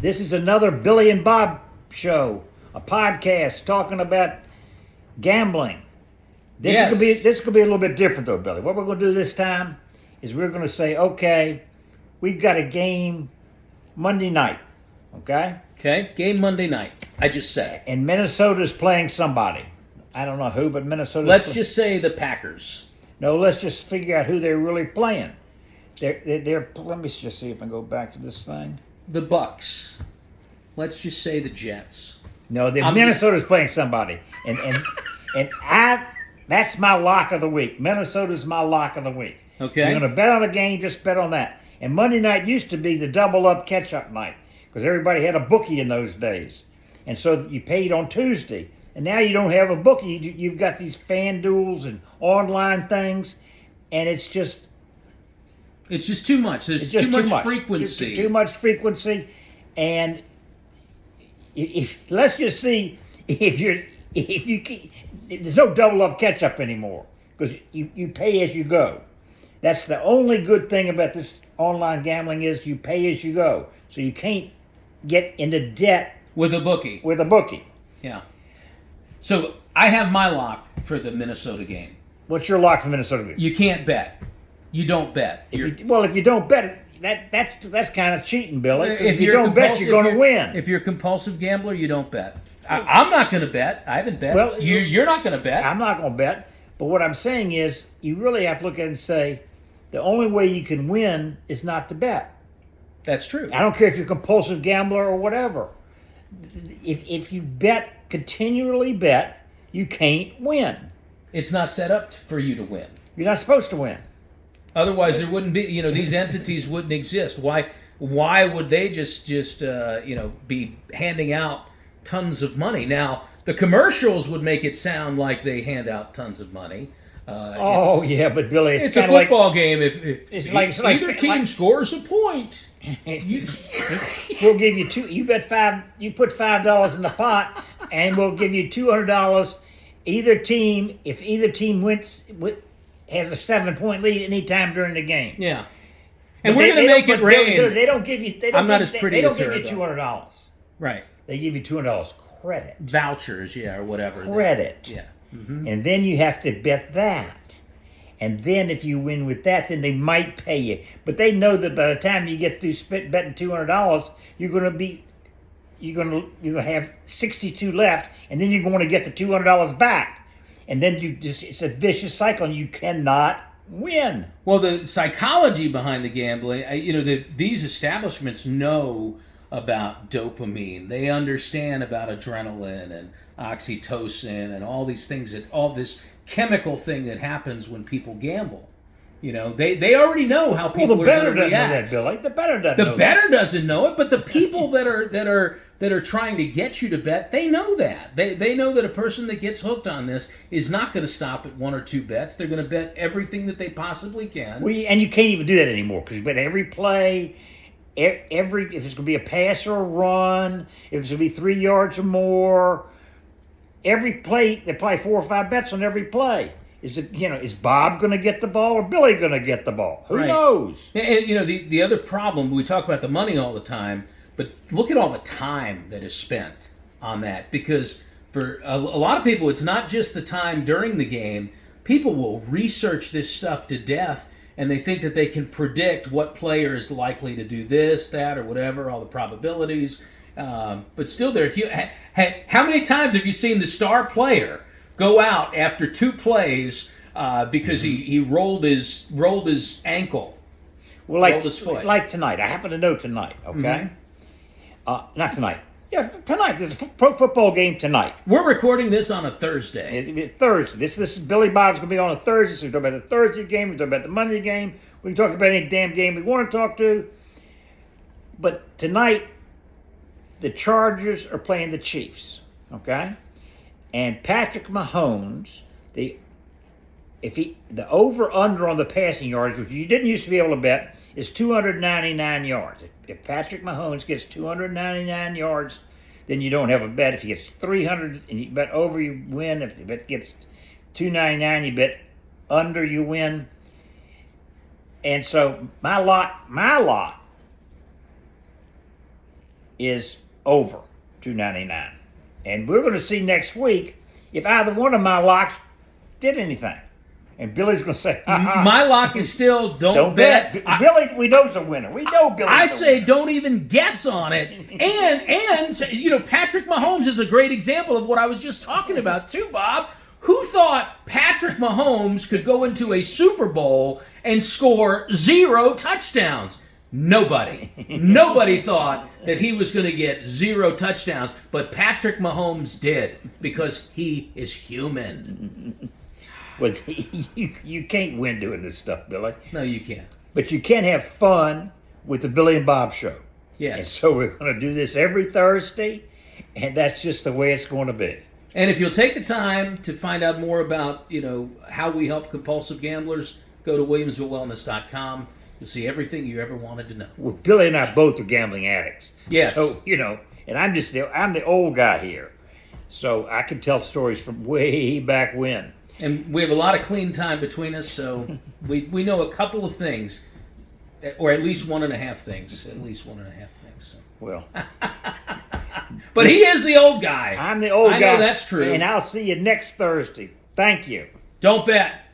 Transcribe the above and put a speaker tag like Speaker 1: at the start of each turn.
Speaker 1: This is another Billy and Bob show, a podcast talking about gambling.
Speaker 2: Yes.
Speaker 1: This could be a little bit different though, Billy. What we're going to do this time is we're going to say, okay, we've got a game Monday night, okay?
Speaker 2: Okay, game Monday night. I just said.
Speaker 1: And Minnesota's playing somebody. I don't know who, but Minnesota.
Speaker 2: Let's just say the Packers.
Speaker 1: No, let's just figure out who they're really playing. They're. Let me just see if I can go back to this thing.
Speaker 2: The Bucks. Let's just say the Jets.
Speaker 1: No, Minnesota's playing somebody, and that's my lock of the week. Minnesota's my lock of the week.
Speaker 2: Okay.
Speaker 1: If you're going to bet on a game, just bet on that. And Monday night used to be the double up catch up night because everybody had a bookie in those days, and so you paid on Tuesday. And now you don't have a bookie. You've got these fan duels and online things, and it's just
Speaker 2: too much. There's too much frequency.
Speaker 1: Too much frequency, and let's just see if there's no double up catch up anymore because you pay as you go. That's the only good thing about this online gambling is you pay as you go, so you can't get into debt
Speaker 2: with a bookie. Yeah. So I have my lock for the Minnesota game.
Speaker 1: What's your lock for Minnesota?
Speaker 2: You can't bet. You don't bet.
Speaker 1: If you don't bet, that's kind of cheating, Billy. If you don't bet, you're going to win.
Speaker 2: If you're a compulsive gambler, you don't bet. I'm not going to bet. I haven't bet.
Speaker 1: Well,
Speaker 2: you're not going to bet.
Speaker 1: I'm not going to bet. But what I'm saying is, you really have to look at it and say, the only way you can win is not to bet.
Speaker 2: That's true.
Speaker 1: I don't care if you're a compulsive gambler or whatever. If you continually bet, you can't win.
Speaker 2: It's not set up for you to win.
Speaker 1: You're not supposed to win.
Speaker 2: Otherwise, there wouldn't be. These entities wouldn't exist. Why would they just be handing out tons of money? Now, the commercials would make it sound like they hand out tons of money.
Speaker 1: But Billy,
Speaker 2: it's a football game. If either team scores a point,
Speaker 1: we'll give you two. You bet five. You put $5 in the pot, and we'll give you $200. If either team wins, has a 7-point lead any time during the game.
Speaker 2: Yeah, and we're going to make it rain.
Speaker 1: They don't give you.
Speaker 2: I'm not as pretty
Speaker 1: They don't
Speaker 2: as
Speaker 1: give
Speaker 2: her,
Speaker 1: you $200.
Speaker 2: Right.
Speaker 1: They give you $200 credit.
Speaker 2: Vouchers, or whatever.
Speaker 1: Credit.
Speaker 2: Yeah. Mm-hmm.
Speaker 1: And then you have to bet that. And then if you win with that, then they might pay you. But they know that by the time you get through betting $200, you're gonna have 62 left, and then you're going to get the $200 back. And then it's a vicious cycle, and you cannot win.
Speaker 2: Well, the psychology behind the gambling, these establishments know about dopamine. They understand about adrenaline and oxytocin and all these things, all this chemical thing that happens when people gamble. They already know how people are going to react.
Speaker 1: Know that, Billy. The bettor doesn't know that.
Speaker 2: The bettor doesn't know it, but the people that are trying to get you to bet, they know that. They know that a person that gets hooked on this is not going to stop at one or two bets. They're going to bet everything that they possibly can.
Speaker 1: Well, and you can't even do that anymore because you bet every play. If it's going to be a pass or a run, if it's going to be 3 yards or more, every play they play 4 or 5 bets on every play. Is Bob going to get the ball or Billy going to get the ball? Who knows?
Speaker 2: And the other problem, we talk about the money all the time, but look at all the time that is spent on that. Because for a lot of people, it's not just the time during the game. People will research this stuff to death. And they think that they can predict what player is likely to do this, that, or whatever, all the probabilities. But still, how many times have you seen the star player go out after 2 plays because he rolled his ankle, rolled his foot?
Speaker 1: Like tonight. I happen to know tonight, okay? Mm-hmm. Not tonight. Yeah, tonight. There's a pro football game tonight.
Speaker 2: We're recording this on a Thursday.
Speaker 1: It's Thursday. This is Billy Bob's going to be on a Thursday, so we talk about the Thursday game, we talk about the Monday game, we can talk about any damn game we want to talk to. But tonight, the Chargers are playing the Chiefs, okay? And Patrick Mahomes, the over-under on the passing yards, which you didn't used to be able to bet, is 299 yards. If Patrick Mahomes gets 299 yards, then you don't have a bet. If he gets 300 and you bet over, you win. If the bet gets 299, you bet under, you win. And so my lot is over $2.99. And we're going to see next week if either one of my locks did anything. And Billy's going to say,
Speaker 2: my lock is still don't bet.
Speaker 1: Billy, we know's a winner. We know Billy's
Speaker 2: I
Speaker 1: a
Speaker 2: say
Speaker 1: winner.
Speaker 2: don't even guess on it. And Patrick Mahomes is a great example of what I was just talking about too, Bob. Who thought Patrick Mahomes could go into a Super Bowl and score 0 touchdowns? Nobody. Nobody thought that he was going to get 0 touchdowns, but Patrick Mahomes did because he is human.
Speaker 1: Well, you can't win doing this stuff, Billy.
Speaker 2: No, you can't.
Speaker 1: But you can have fun with the Billy and Bob Show.
Speaker 2: Yes.
Speaker 1: And so we're going to do this every Thursday, and that's just the way it's going to be.
Speaker 2: And if you'll take the time to find out more about, how we help compulsive gamblers, go to WilliamsvilleWellness.com. You'll see everything you ever wanted to know.
Speaker 1: Well, Billy and I both are gambling addicts.
Speaker 2: Yes.
Speaker 1: So, and I'm the old guy here. So I can tell stories from way back when.
Speaker 2: And we have a lot of clean time between us, so we know a couple of things, or at least 1.5 things. At least 1.5 things. So.
Speaker 1: Well.
Speaker 2: But he is the old guy.
Speaker 1: I'm the old guy.
Speaker 2: I know that's true.
Speaker 1: And I'll see you next Thursday. Thank you.
Speaker 2: Don't bet.